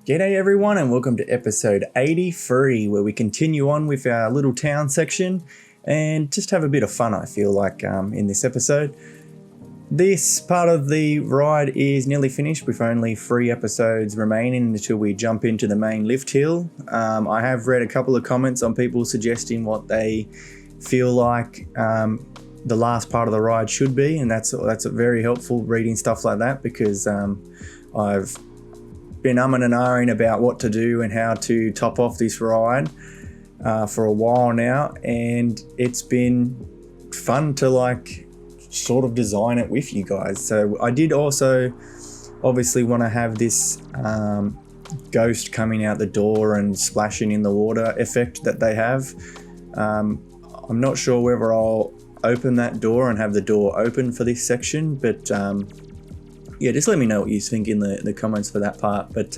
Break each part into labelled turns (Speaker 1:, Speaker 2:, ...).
Speaker 1: G'day everyone and welcome to episode 83 where we continue on with our little town section and just have a bit of fun, I feel like, in this episode. This part of the ride is nearly finished with only 3 episodes remaining until we jump into the main lift hill. I have read a couple of comments on people suggesting what they feel like the last part of the ride should be, and that's very helpful reading stuff like that because I've been umming and ahhing about what to do and how to top off this ride for a while now, and it's been fun to sort of design it with you guys. So I did also obviously want to have this ghost coming out the door and splashing in the water effect that they have. I'm not sure whether I'll open that door and have the door open for this section, but yeah, just let me know what you think in the comments for that part. But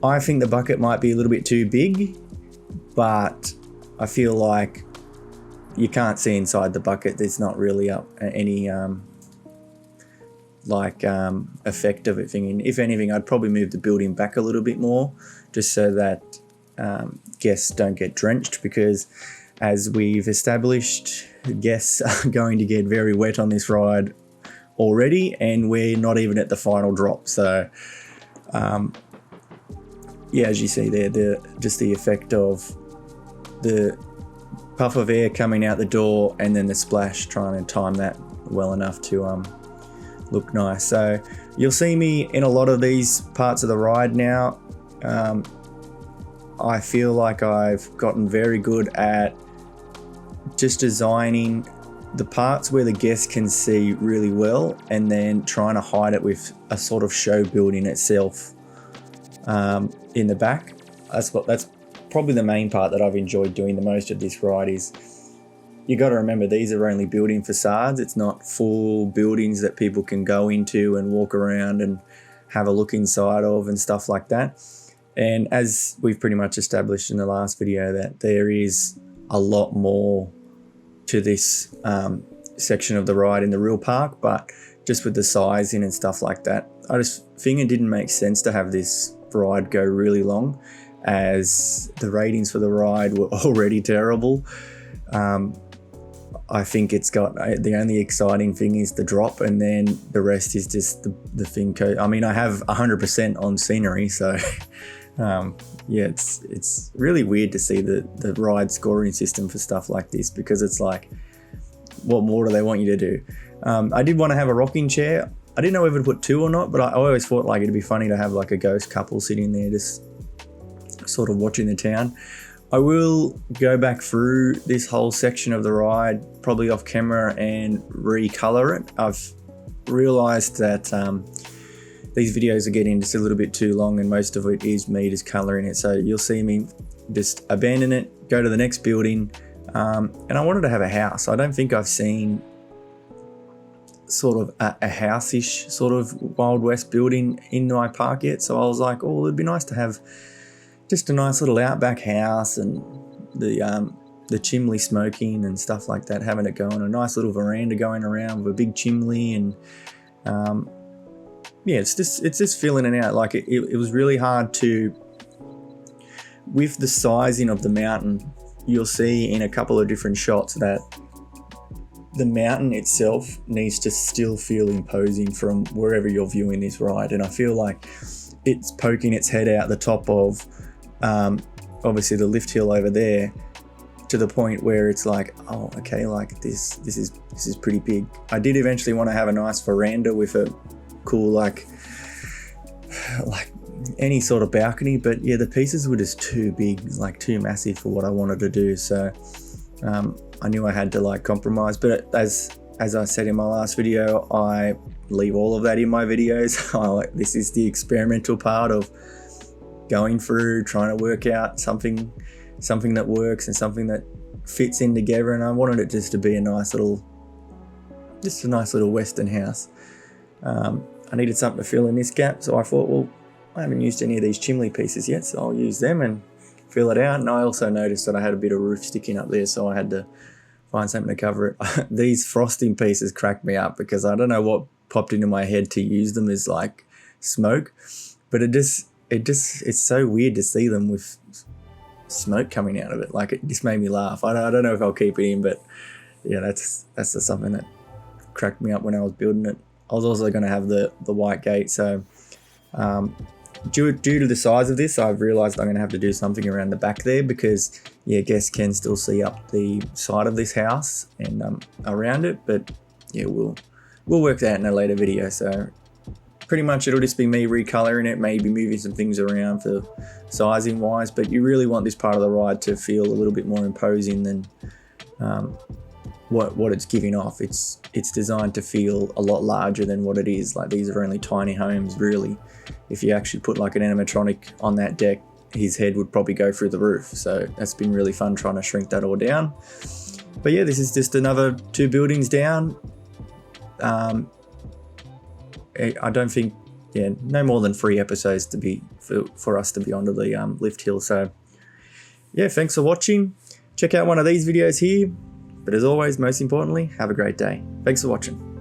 Speaker 1: I think the bucket might be a little bit too big, but I feel like you can't see inside the bucket. There's not really any effect of it thinking. If anything, I'd probably move the building back a little bit more just so that guests don't get drenched, because as we've established, guests are going to get very wet on this ride already, and we're not even at the final drop. So yeah, as you see there, just the effect of the puff of air coming out the door and then the splash, trying to time that well enough to look nice. So you'll see me in a lot of these parts of the ride now. I feel like I've gotten very good at just designing the parts where the guests can see really well and then trying to hide it with a sort of show building itself in the back. That's probably the main part that I've enjoyed doing the most of this ride. Is you got to remember, these are only building facades. It's not full buildings that people can go into and walk around and have a look inside of and stuff like that. And as we've pretty much established in the last video, that there is a lot more to this section of the ride in the real park, but just with the sizing and stuff like that, I just think it didn't make sense to have this ride go really long, as the ratings for the ride were already terrible. I think it's got, the only exciting thing is the drop, and then the rest is just the thing. I mean, I have 100% on scenery, so yeah, it's really weird to see the ride scoring system for stuff like this, because it's like, what more do they want you to do? I did want to have a rocking chair. I didn't know whether to put 2 or not, but I always thought like it'd be funny to have like a ghost couple sitting there just sort of watching the town. I will go back through this whole section of the ride, probably off camera, and recolor it. I've realized that these videos are getting just a little bit too long, and most of it is me just coloring it. So you'll see me just abandon it, go to the next building. And I wanted to have a house. I don't think I've seen sort of a house-ish sort of Wild West building in my park yet. So I was like, oh, it'd be nice to have just a nice little outback house, and the chimney smoking and stuff like that, having it going, a nice little veranda going around with a big chimney. And yeah, it's just filling it out. Like it was really hard to, with the sizing of the mountain, you'll see in a couple of different shots that the mountain itself needs to still feel imposing from wherever you're viewing this ride. And I feel like it's poking its head out the top of obviously the lift hill over there, to the point where it's like, oh, okay, like this is pretty big. I did eventually want to have a nice veranda with a cool like any sort of balcony, but yeah, the pieces were just too big, like too massive for what I wanted to do. So I knew I had to like compromise. But as I said in my last video, I leave all of that in my videos. This is the experimental part of going through, trying to work out something that works and something that fits in together. And I wanted it just to be a nice little Western house. I needed something to fill in this gap, so I thought, well, I haven't used any of these chimney pieces yet, so I'll use them and fill it out. And I also noticed that I had a bit of roof sticking up there, so I had to find something to cover it. These frosting pieces cracked me up, because I don't know what popped into my head to use them as like smoke, but it it's so weird to see them with smoke coming out of it. Like, it just made me laugh. I don't know if I'll keep it in, but yeah, that's just something that cracked me up when I was building it. I was also going to have the white gate, so due to the size of this, I've realized I'm going to have to do something around the back there, because yeah, guests can still see up the side of this house and around it, but yeah, we'll work that in a later video. So pretty much it'll just be me recoloring it, maybe moving some things around for sizing wise, but you really want this part of the ride to feel a little bit more imposing than what it's giving off. It's designed to feel a lot larger than what it is. Like, these are only tiny homes, really. If you actually put like an animatronic on that deck, his head would probably go through the roof. So that's been really fun trying to shrink that all down. But yeah, this is just another 2 buildings down. I don't think, yeah, no more than 3 episodes to be for us to be onto the lift hill. So yeah, thanks for watching. Check out one of these videos here. But as always, most importantly, have a great day. Thanks for watching.